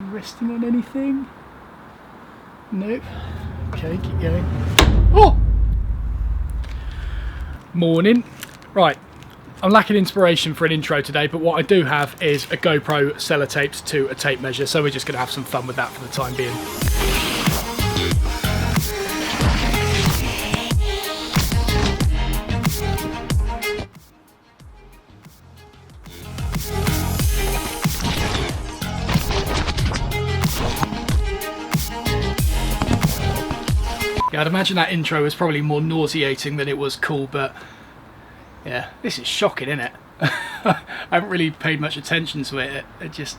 resting on anything? Nope. Okay, keep going. Oh! Morning. Right, I'm lacking inspiration for an intro today, but what I do have is a GoPro sellotaped to a tape measure, so we're just going to have some fun with that for the time being. Yeah, I'd imagine that intro was probably more nauseating than it was cool, but yeah, this is shocking, isn't it? I haven't really paid much attention to it. It just,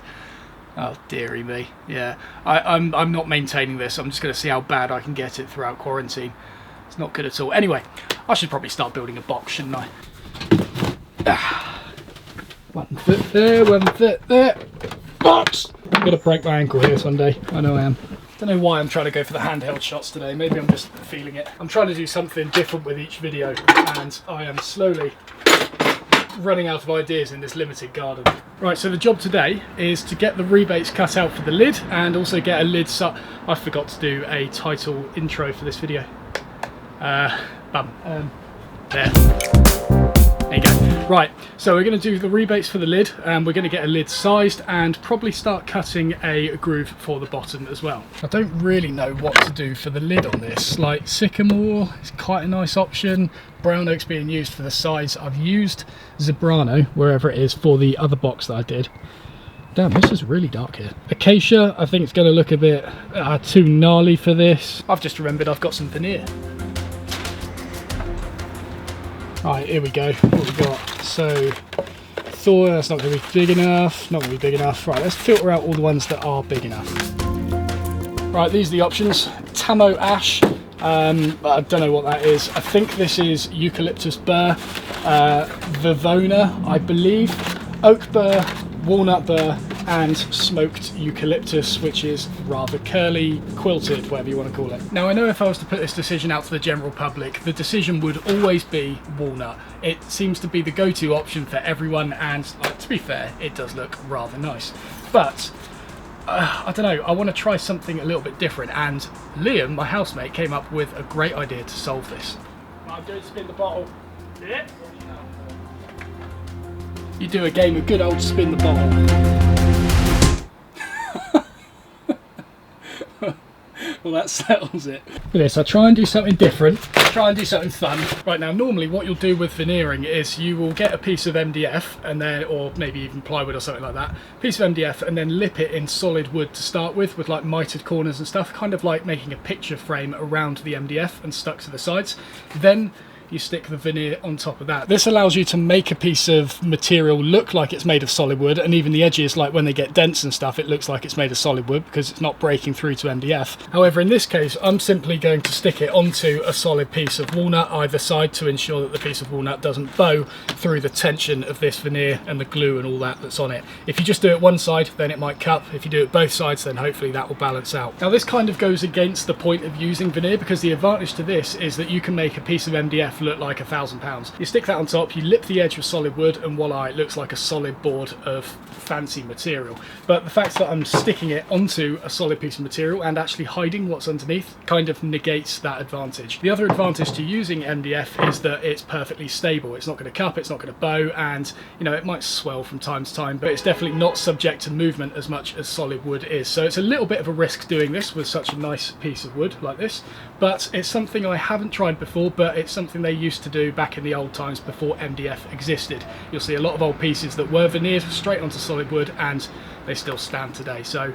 oh dearie me. Yeah, I'm not maintaining this. I'm just going to see how bad I can get it throughout quarantine. It's not good at all. Anyway, I should probably start building a box, shouldn't I? Ah. 1 foot there, 1 foot there. Box! I'm going to break my ankle here Sunday. I know I am. Don't know why I'm trying to go for the handheld shots today. Maybe I'm just feeling it. I'm trying to do something different with each video, and I am slowly running out of ideas in this limited garden. Right, so the job today is to get the rebates cut out for the lid and also get a lid I forgot to do a title intro for this video. There you go. Right, so we're going to do the rebates for the lid, and we're going to get a lid sized and probably start cutting a groove for the bottom as well. I don't really know what to do for the lid on this. Like sycamore is quite a nice option. Brown oak's being used for the size. I've used Zebrano, wherever it is, for the other box that I did. Damn, this is really dark here. Acacia, I think it's going to look a bit too gnarly for this. I've just remembered I've got some veneer. Right, here we go. What we got? So, Thor, that's not going to be big enough. Not going to be big enough. Right, let's filter out all the ones that are big enough. Right, these are the options. Tamo ash. I don't know what that is. I think this is eucalyptus burr, Vivona, I believe, oak burr, walnut burr, and smoked eucalyptus, which is rather curly, quilted, whatever you want to call it. Now, I know if I was to put this decision out to the general public, the decision would always be walnut. It seems to be the go-to option for everyone, and to be fair, it does look rather nice. But I don't know, I want to try something a little bit different, and Liam, my housemate, came up with a great idea to solve this. I'm going to spin the bottle. Yeah. You do a game of good old spin the bottle. Well, that settles it. For this, I try and do something different, try and do something fun. Right, now normally what you'll do with veneering is you will get a piece of MDF and then, or maybe even plywood or something like that, piece of MDF, and then lip it in solid wood to start with like mitered corners and stuff, kind of like making a picture frame around the MDF and stuck to the sides. Then you stick the veneer on top of that. This allows you to make a piece of material look like it's made of solid wood, and even the edges, like when they get dents and stuff, it looks like it's made of solid wood because it's not breaking through to MDF. However, in this case, I'm simply going to stick it onto a solid piece of walnut either side to ensure that the piece of walnut doesn't bow through the tension of this veneer and the glue and all that that's on it. If you just do it one side, then it might cup. If you do it both sides, then hopefully that will balance out. Now, this kind of goes against the point of using veneer, because the advantage to this is that you can make a piece of MDF look like £1,000. You stick that on top, you lip the edge with solid wood, and voila, it looks like a solid board of fancy material. But the fact that I'm sticking it onto a solid piece of material and actually hiding what's underneath kind of negates that advantage. The other advantage to using MDF is that it's perfectly stable. It's not going to cup, it's not going to bow, and you know, it might swell from time to time, but it's definitely not subject to movement as much as solid wood is. So it's a little bit of a risk doing this with such a nice piece of wood like this, but it's something I haven't tried before, but it's something they used to do back in the old times before MDF existed. You'll see a lot of old pieces that were veneered straight onto solid wood, and they still stand today. So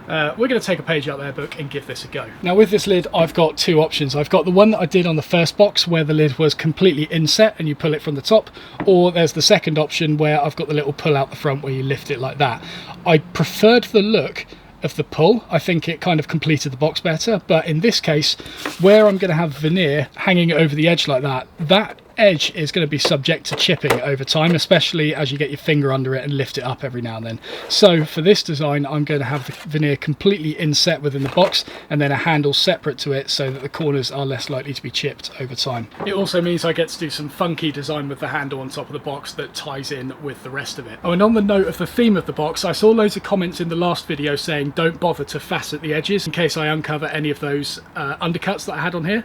we're going to take a page out of their book and give this a go. Now, with this lid, I've got two options. I've got the one that I did on the first box where the lid was completely inset and you pull it from the top, or there's the second option where I've got the little pull out the front where you lift it like that. I preferred the look of the pull. I think it kind of completed the box better, but in this case, where I'm going to have veneer hanging over the edge like that, that edge is going to be subject to chipping over time, especially as you get your finger under it and lift it up every now and then. So for this design, I'm going to have the veneer completely inset within the box and then a handle separate to it so that the corners are less likely to be chipped over time. It also means I get to do some funky design with the handle on top of the box that ties in with the rest of it. Oh, and on the note of the theme of the box, I saw loads of comments in the last video saying don't bother to facet the edges in case I uncover any of those undercuts that I had on here.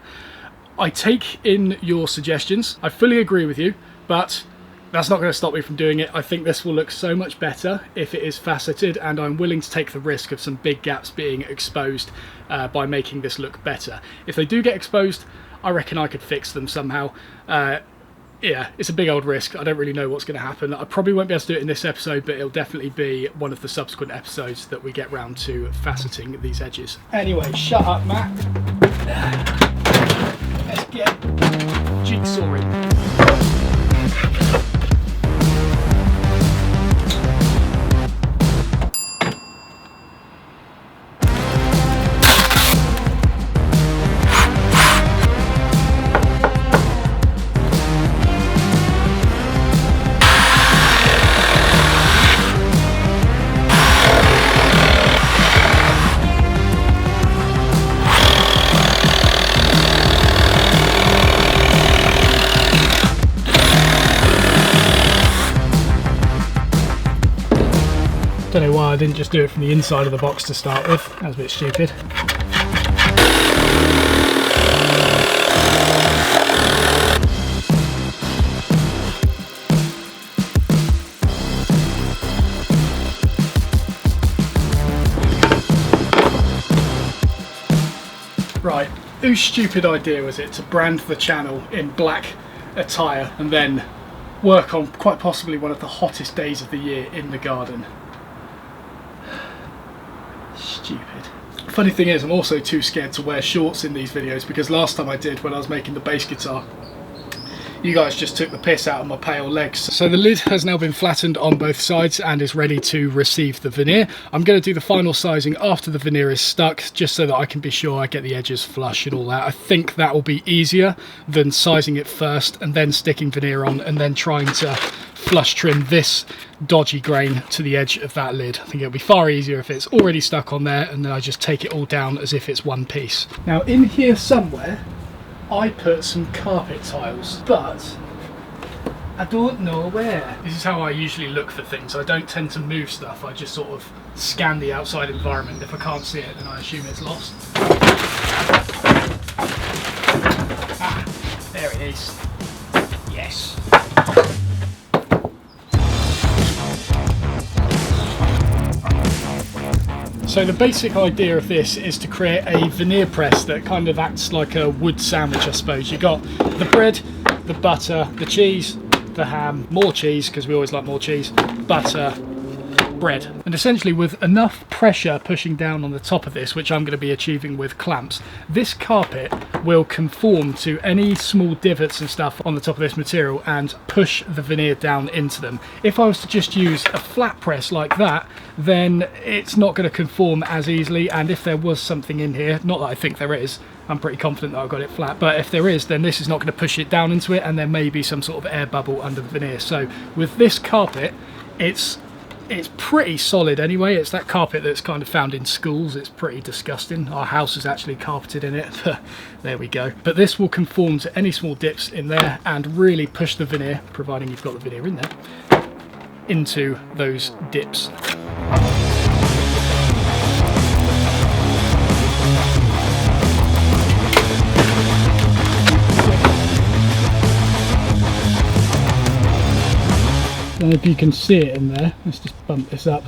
I take in your suggestions. I fully agree with you, but that's not going to stop me from doing it. I think this will look so much better if it is faceted, and I'm willing to take the risk of some big gaps being exposed by making this look better. If they do get exposed, I reckon I could fix them somehow. Yeah, it's a big old risk. I don't really know what's going to happen. I probably won't be able to do it in this episode, but it'll definitely be one of the subsequent episodes that we get round to faceting these edges. Anyway, shut up, Matt. Let's get jigsawing. Don't know why I didn't just do it from the inside of the box to start with. That was a bit stupid. Right, whose stupid idea was it to brand the channel in black attire and then work on quite possibly one of the hottest days of the year in the garden? Stupid. Funny thing is, I'm also too scared to wear shorts in these videos because last time I did, when I was making the bass guitar, you guys just took the piss out of my pale legs. So the lid has now been flattened on both sides and is ready to receive the veneer. I'm going to do the final sizing after the veneer is stuck, just so that I can be sure I get the edges flush and all that. I think that will be easier than sizing it first and then sticking veneer on and then trying to flush trim this dodgy grain to the edge of that lid. I think it'll be far easier if it's already stuck on there and then I just take it all down as if it's one piece. Now in here somewhere I put some carpet tiles, but I don't know where. This is how I usually look for things. I don't tend to move stuff, I just sort of scan the outside environment. If I can't see it, then I assume it's lost. Ah, there it is. Yes. So the basic idea of this is to create a veneer press that kind of acts like a wood sandwich, I suppose. You got the bread, the butter, the cheese, the ham, more cheese because we always like more cheese, butter, bread. And essentially with enough pressure pushing down on the top of this, which I'm going to be achieving with clamps, this carpet will conform to any small divots and stuff on the top of this material and push the veneer down into them. If I was to just use a flat press like that, then it's not going to conform as easily, and if there was something in here, not that I think there is, I'm pretty confident that I've got it flat, but if there is, then this is not going to push it down into it and there may be some sort of air bubble under the veneer. So with this carpet, it's pretty solid anyway. It's that carpet that's kind of found in schools. It's pretty disgusting. Our house is actually carpeted in it. There we go. But this will conform to any small dips in there and really push the veneer, providing you've got the veneer in there, into those dips. And if you can see it in there, let's just bump this up,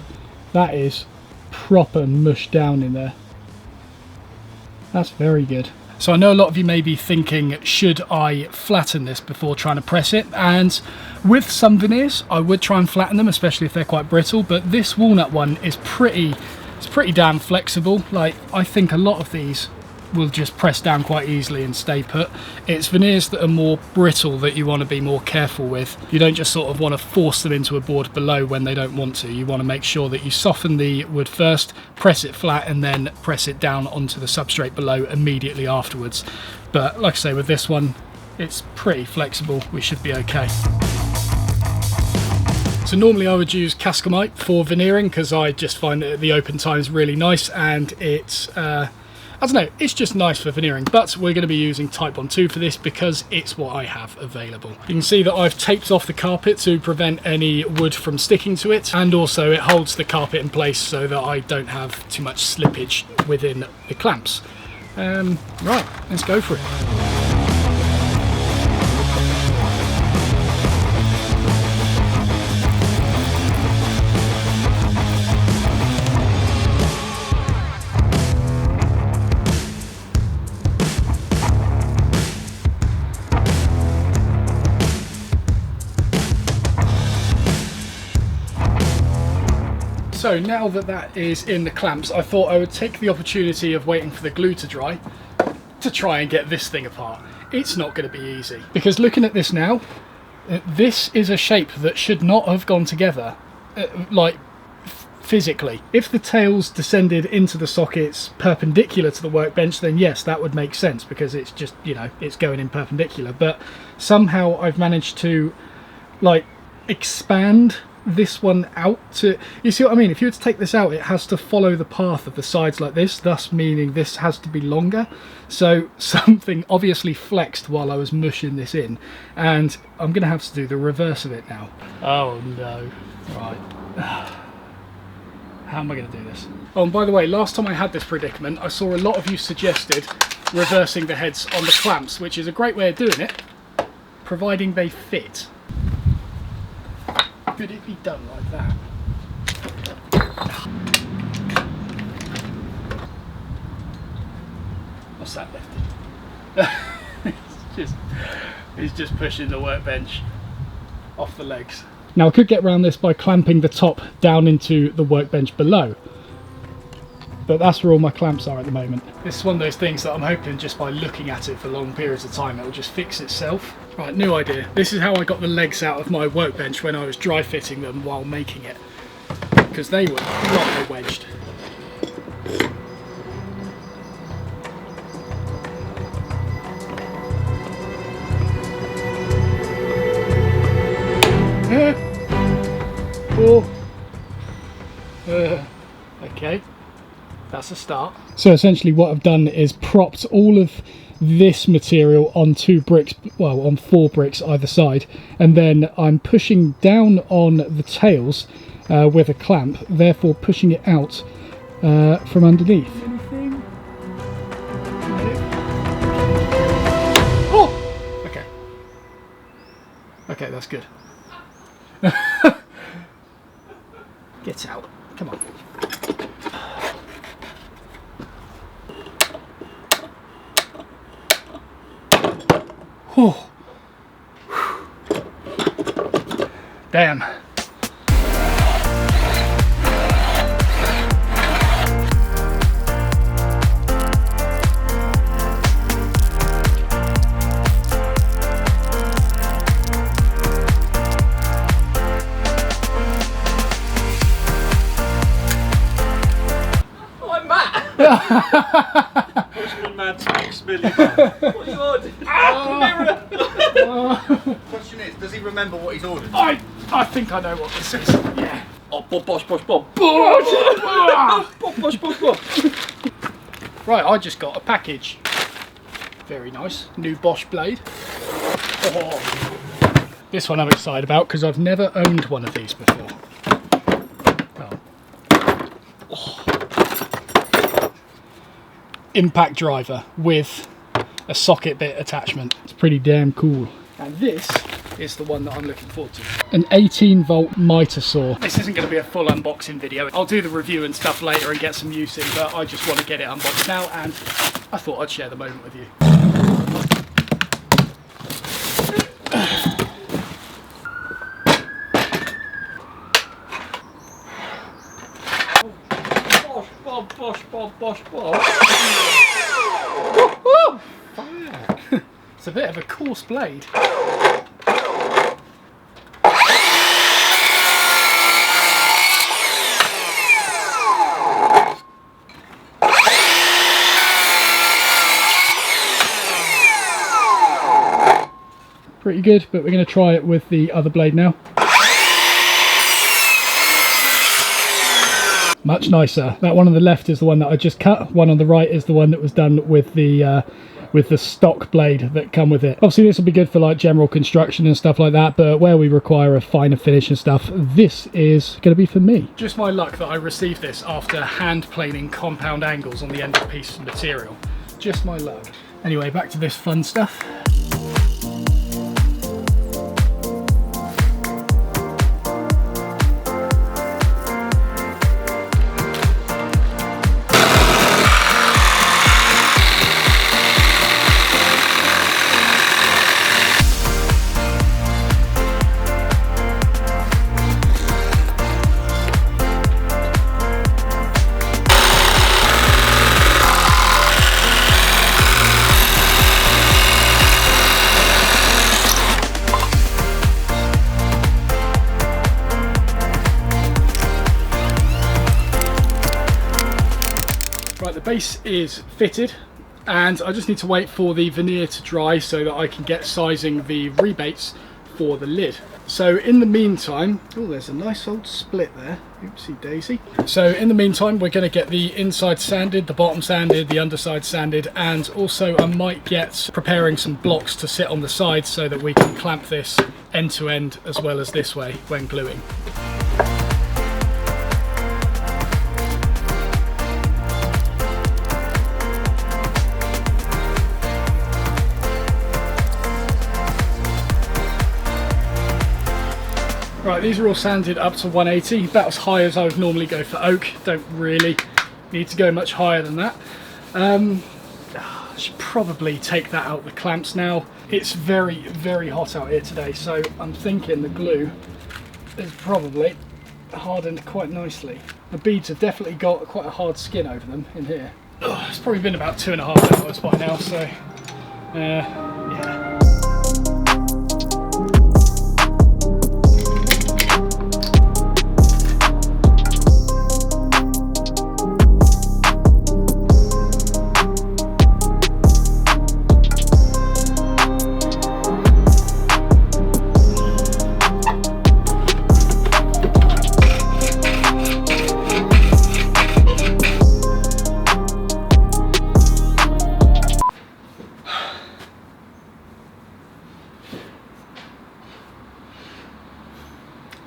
that is proper mushed down in there. That's very good. So I know a lot of you may be thinking, should I flatten this before trying to press it? And with some veneers, I would try and flatten them, especially if they're quite brittle, but this walnut one is pretty damn flexible. Like, I think a lot of these will just press down quite easily and stay put. It's veneers that are more brittle that you want to be more careful with. You don't just sort of want to force them into a board below when they don't want to. You want to make sure that you soften the wood first, press it flat, and then press it down onto the substrate below immediately afterwards. But like I say, with this one, it's pretty flexible. We should be okay. So normally I would use Cascamite for veneering because I just find that the open time is really nice, and it's I don't know, it's just nice for veneering, but we're going to be using Type 2 for this because it's what I have available. You can see that I've taped off the carpet to prevent any wood from sticking to it, and also it holds the carpet in place so that I don't have too much slippage within the clamps. Right, let's go for it. So now that that is in the clamps, I thought I would take the opportunity of waiting for the glue to dry to try and get this thing apart. It's not going to be easy, because looking at this now, this is a shape that should not have gone together, like physically. If the tails descended into the sockets perpendicular to the workbench, then yes, that would make sense, because it's just, you know, it's going in perpendicular. But somehow I've managed to, like, expand this one out to, you see what I mean? If you were to take this out, it has to follow the path of the sides like this, thus meaning this has to be longer. So something obviously flexed while I was mushing this in, and I'm gonna have to do the reverse of it now. Oh no. Right. How am I gonna do this? Oh, and by the way, last time I had this predicament, I saw a lot of you suggested reversing the heads on the clamps, which is a great way of doing it, providing they fit. Could it be done like that? What's that left? It's just pushing the workbench off the legs. Now I could get around this by clamping the top down into the workbench below, but that's where all my clamps are at the moment. This is one of those things that I'm hoping just by looking at it for long periods of time it'll just fix itself. Right, new idea. This is how I got the legs out of my workbench when I was dry fitting them while making it, because they were properly wedged. Okay, that's a start. So essentially what I've done is propped all of this material on 2 bricks, well, on 4 bricks either side, and then I'm pushing down on the tails with a clamp, therefore pushing it out from underneath. Anything? Oh! Okay. Okay, that's good. Get out. Come on. Oh. Damn. I'm Matt. What's my man's next million? What are you ordering? Mirror! Question is, does he remember what he's ordered? I think I know what this is. Yeah. Oh, bob, bosh, bosh, bob. Bob, bosh, bosh, bob. Right, I just got a package. Very nice. New Bosch blade. Oh. This one I'm excited about because I've never owned one of these before. Oh. Impact driver with a socket bit attachment. It's pretty damn cool. And this is the one that I'm looking forward to. An 18 volt mitre saw. This isn't going to be a full unboxing video. I'll do the review and stuff later and get some use in, but I just want to get it unboxed now, and I thought I'd share the moment with you. Bosh, bosh, bosh, bosh, bosh. It's a bit of a coarse blade. pretty good, but we're going to try it with the other blade now. Much nicer. That one on the left is the one that I just cut. One on the right is the one that was done with the stock blade that come with it. Obviously this will be good for like general construction and stuff like that, but where we require a finer finish and stuff, this is going to be for me. Just my luck that I received this after hand planing compound angles on the end of a piece of material. Just my luck. Anyway, back to this fun stuff. Right, the base is fitted and I just need to wait for the veneer to dry so that I can get sizing the rebates for the lid. So in the meantime, oh, there's a nice old split there, oopsie daisy. So in the meantime, we're going to get the inside sanded, the bottom sanded, the underside sanded, and also I might get preparing some blocks to sit on the sides so that we can clamp this end to end as well as this way when gluing. Right, these are all sanded up to 180, about as high as I would normally go for oak. Don't really need to go much higher than that. I should probably take that out the clamps now. It's very, very hot out here today, so I'm thinking the glue is probably hardened quite nicely. The beads have definitely got quite a hard skin over them in here. It's probably been about 2.5 hours by now, so yeah.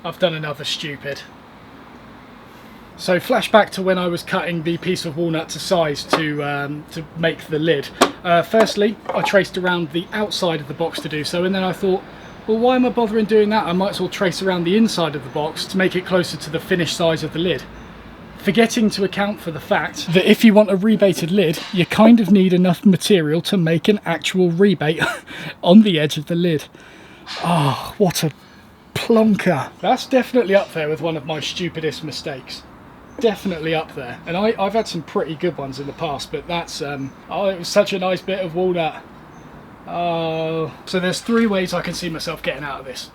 I've done another stupid. So flashback to when I was cutting the piece of walnut to size to make the lid. Firstly, I traced around the outside of the box to do so, and then I thought, well, why am I bothering doing that? I might as well trace around the inside of the box to make it closer to the finished size of the lid. Forgetting to account for the fact that if you want a rebated lid, you kind of need enough material to make an actual rebate on the edge of the lid. Oh, what a plonker. That's definitely up there with one of my stupidest mistakes. Definitely up there. And I've had some pretty good ones in the past, but that's oh, it was such a nice bit of walnut. Oh. So there's 3 ways I can see myself getting out of this.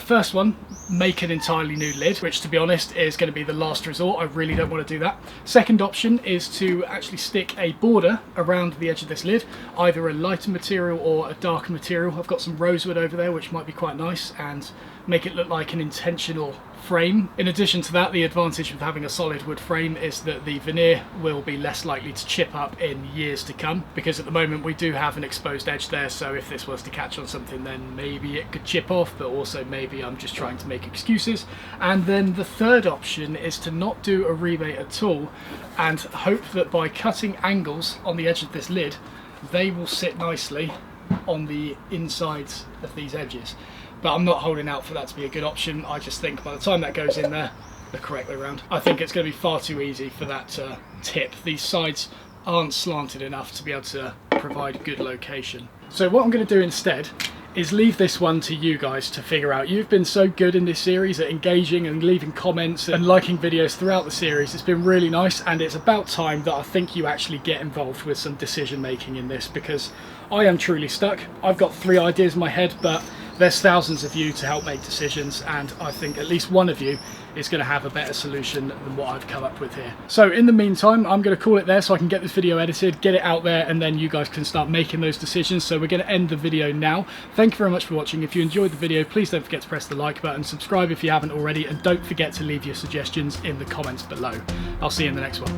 First one, make an entirely new lid, which to be honest is going to be the last resort. I really don't want to do that. Second option is to actually stick a border around the edge of this lid, either a lighter material or a darker material. I've got some rosewood over there which might be quite nice and make it look like an intentional frame. In addition to that, the advantage of having a solid wood frame is that the veneer will be less likely to chip up in years to come, because at the moment we do have an exposed edge there, so if this was to catch on something then maybe it could chip off, but also maybe I'm just trying to make excuses. And then the third option is to not do a rebate at all and hope that by cutting angles on the edge of this lid they will sit nicely on the insides of these edges. But I'm not holding out for that to be a good option. I just think by the time that goes in there, the correct way around, I think it's going to be far too easy for that to tip. These sides aren't slanted enough to be able to provide good location. So what I'm going to do instead is leave this one to you guys to figure out. You've been so good in this series at engaging and leaving comments and liking videos throughout the series. It's been really nice, and it's about time that I think you actually get involved with some decision making in this, because I am truly stuck. I've got 3 ideas in my head, but there's thousands of you to help make decisions, and I think at least one of you is going to have a better solution than what I've come up with here. So in the meantime, I'm going to call it there so I can get this video edited, get it out there, and then you guys can start making those decisions. So we're going to end the video now. Thank you very much for watching. If you enjoyed the video, please don't forget to press the like button, subscribe if you haven't already, and don't forget to leave your suggestions in the comments below. I'll see you in the next one.